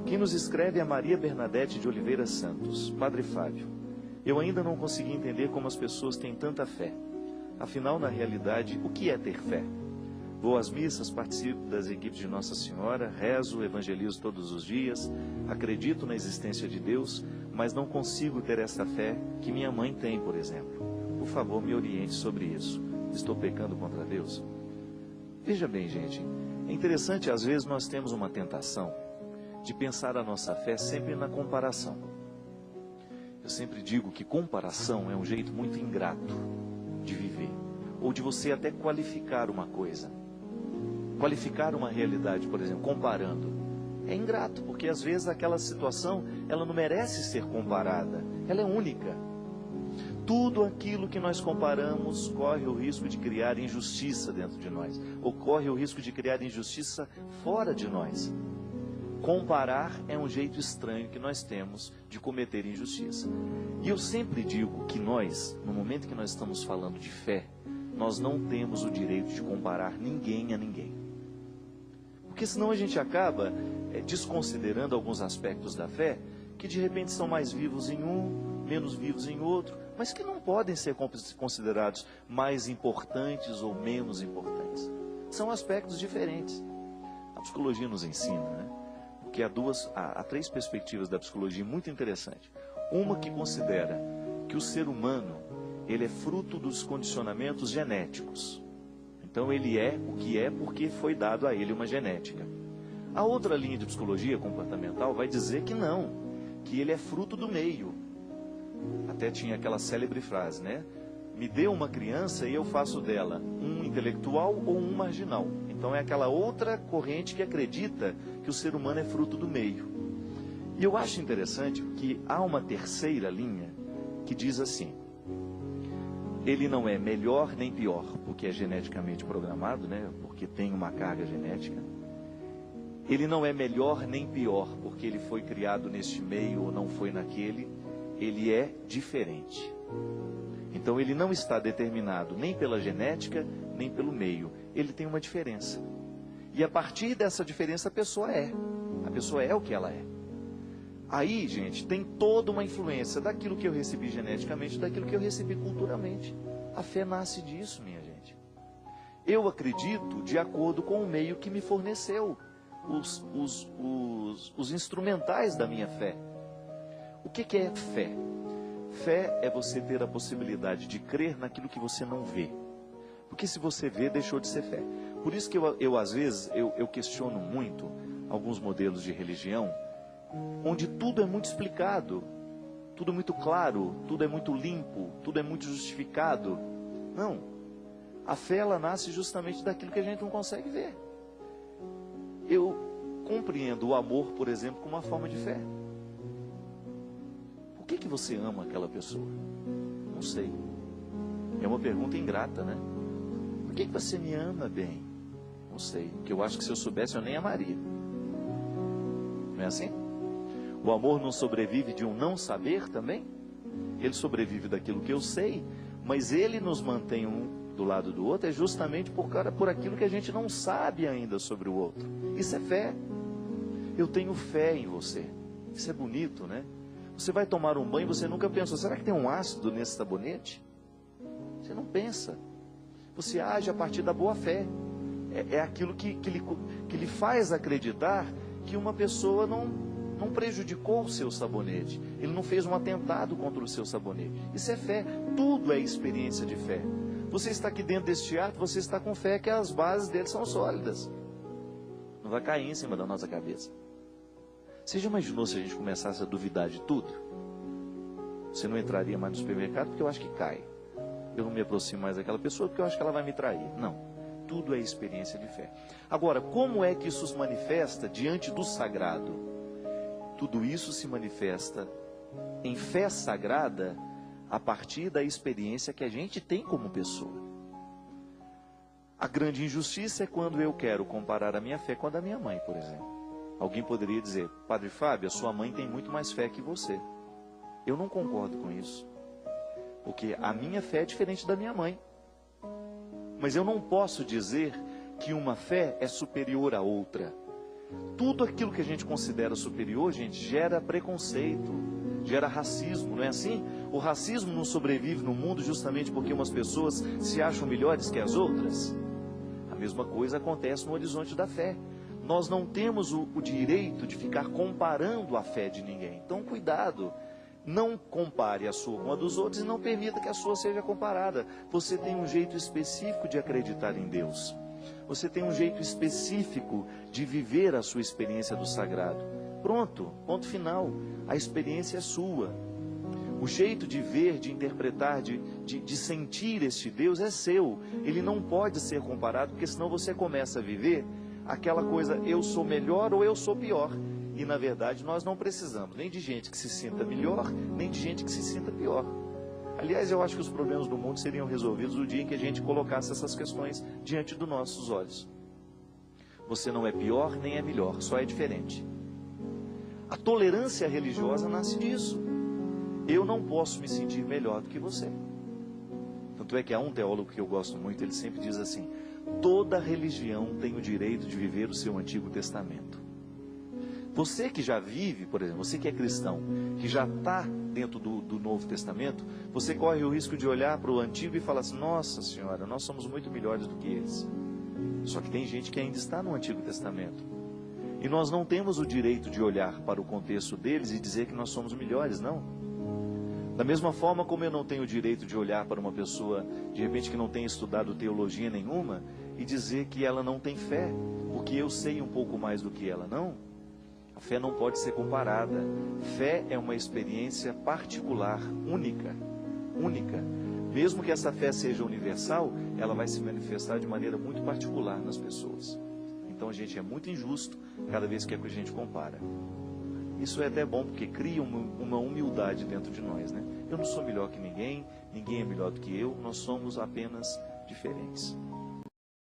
Quem nos escreve é Maria Bernadette de Oliveira Santos. Padre Fábio, eu ainda não consegui entender como as pessoas têm tanta fé. Afinal, na realidade, o que é ter fé? Vou às missas, participo das equipes de Nossa Senhora, rezo, evangelizo todos os dias, acredito na existência de Deus, mas não consigo ter essa fé que minha mãe tem, por exemplo. Por favor, me oriente sobre isso. Estou pecando contra Deus? Veja bem, gente, é interessante, às vezes nós temos uma tentação de pensar a nossa fé sempre na comparação. Eu sempre digo que comparação é um jeito muito ingrato de viver, ou de você até qualificar uma coisa. Qualificar uma realidade, por exemplo, comparando, é ingrato, porque às vezes aquela situação, ela não merece ser comparada, ela é única. Tudo aquilo que nós comparamos corre o risco de criar injustiça dentro de nós, ou corre o risco de criar injustiça fora de nós. Comparar é um jeito estranho que nós temos de cometer injustiça. E eu sempre digo que nós, no momento que nós estamos falando de fé, nós não temos o direito de comparar ninguém a ninguém. Porque senão a gente acaba desconsiderando alguns aspectos da fé, que de repente são mais vivos em um, menos vivos em outro, mas que não podem ser considerados mais importantes ou menos importantes. São aspectos diferentes. A psicologia nos ensina, né? Porque há três perspectivas da psicologia muito interessantes. Uma que considera que o ser humano, ele é fruto dos condicionamentos genéticos. Então ele é o que é porque foi dado a ele uma genética. A outra linha de psicologia comportamental vai dizer que não, que ele é fruto do meio. Até tinha aquela célebre frase, né? Me dê uma criança e eu faço dela um intelectual ou um marginal. Então é aquela outra corrente que acredita que o ser humano é fruto do meio. E eu acho interessante que há uma terceira linha que diz assim: ele não é melhor nem pior, porque é geneticamente programado, né? Porque tem uma carga genética. Ele não é melhor nem pior, porque ele foi criado neste meio ou não foi naquele. Ele é diferente. Então ele não está determinado nem pela genética, nem pelo meio. Ele tem uma diferença. E a partir dessa diferença a pessoa é. A pessoa é o que ela é. Aí, gente, tem toda uma influência daquilo que eu recebi geneticamente, daquilo que eu recebi culturalmente. A fé nasce disso, minha gente. Eu acredito de acordo com o meio que me forneceu os instrumentais da minha fé. O que é fé? Fé é você ter a possibilidade de crer naquilo que você não vê. Porque se você vê, deixou de ser fé. Por isso que eu às vezes, eu questiono muito alguns modelos de religião, onde tudo é muito explicado, tudo é muito claro, tudo é muito limpo, tudo é muito justificado. Não. A fé, ela nasce justamente daquilo que a gente não consegue ver. Eu compreendo o amor, por exemplo, como uma forma de fé. Por que você ama aquela pessoa? Não sei. É uma pergunta ingrata, né? Por que você me ama bem? Não sei. Porque eu acho que se eu soubesse eu nem amaria. Não é assim? O amor não sobrevive de um não saber também? Ele sobrevive daquilo que eu sei, mas ele nos mantém um do lado do outro, é justamente por aquilo que a gente não sabe ainda sobre o outro. Isso é fé. Eu tenho fé em você. Isso é bonito, né? Você vai tomar um banho e você nunca pensou, será que tem um ácido nesse sabonete? Você não pensa. Você age a partir da boa fé. É aquilo que lhe faz acreditar que uma pessoa não prejudicou o seu sabonete. Ele não fez um atentado contra o seu sabonete. Isso é fé. Tudo é experiência de fé. Você está aqui dentro deste teatro, você está com fé que as bases dele são sólidas. Não vai cair em cima da nossa cabeça. Você já imaginou se a gente começasse a duvidar de tudo? Você não entraria mais no supermercado porque eu acho que cai. Eu não me aproximo mais daquela pessoa porque eu acho que ela vai me trair. Não. Tudo é experiência de fé. Agora, como é que isso se manifesta diante do sagrado? Tudo isso se manifesta em fé sagrada a partir da experiência que a gente tem como pessoa. A grande injustiça é quando eu quero comparar a minha fé com a da minha mãe, por exemplo. Alguém poderia dizer, Padre Fábio, a sua mãe tem muito mais fé que você. Eu não concordo com isso. Porque a minha fé é diferente da minha mãe. Mas eu não posso dizer que uma fé é superior à outra. Tudo aquilo que a gente considera superior, gente, gera preconceito, gera racismo, não é assim? O racismo não sobrevive no mundo justamente porque umas pessoas se acham melhores que as outras. A mesma coisa acontece no horizonte da fé. Nós não temos o direito de ficar comparando a fé de ninguém. Então, cuidado. Não compare a sua com a dos outros e não permita que a sua seja comparada. Você tem um jeito específico de acreditar em Deus. Você tem um jeito específico de viver a sua experiência do sagrado. Pronto, ponto final. A experiência é sua. O jeito de ver, de interpretar, de sentir este Deus é seu. Ele não pode ser comparado, porque senão você começa a viver aquela coisa, eu sou melhor ou eu sou pior. E na verdade nós não precisamos nem de gente que se sinta melhor, nem de gente que se sinta pior. Aliás, eu acho que os problemas do mundo seriam resolvidos no dia em que a gente colocasse essas questões diante dos nossos olhos. Você não é pior nem é melhor, só é diferente. A tolerância religiosa nasce disso. Eu não posso me sentir melhor do que você. Tanto é que há um teólogo que eu gosto muito, ele sempre diz assim: toda religião tem o direito de viver o seu Antigo Testamento. Você que já vive, por exemplo, você que é cristão, que já está dentro do Novo Testamento, você corre o risco de olhar para o Antigo e falar assim: nossa Senhora, nós somos muito melhores do que eles. Só que tem gente que ainda está no Antigo Testamento. E nós não temos o direito de olhar para o contexto deles e dizer que nós somos melhores, não. Da mesma forma como eu não tenho o direito de olhar para uma pessoa, de repente, que não tenha estudado teologia nenhuma, e dizer que ela não tem fé, porque eu sei um pouco mais do que ela, não. A fé não pode ser comparada. Fé é uma experiência particular, única. Mesmo que essa fé seja universal, ela vai se manifestar de maneira muito particular nas pessoas. Então a gente é muito injusto cada vez que a gente compara. Isso é até bom, porque cria uma humildade dentro de nós, né? Eu não sou melhor que ninguém, ninguém é melhor do que eu, nós somos apenas diferentes.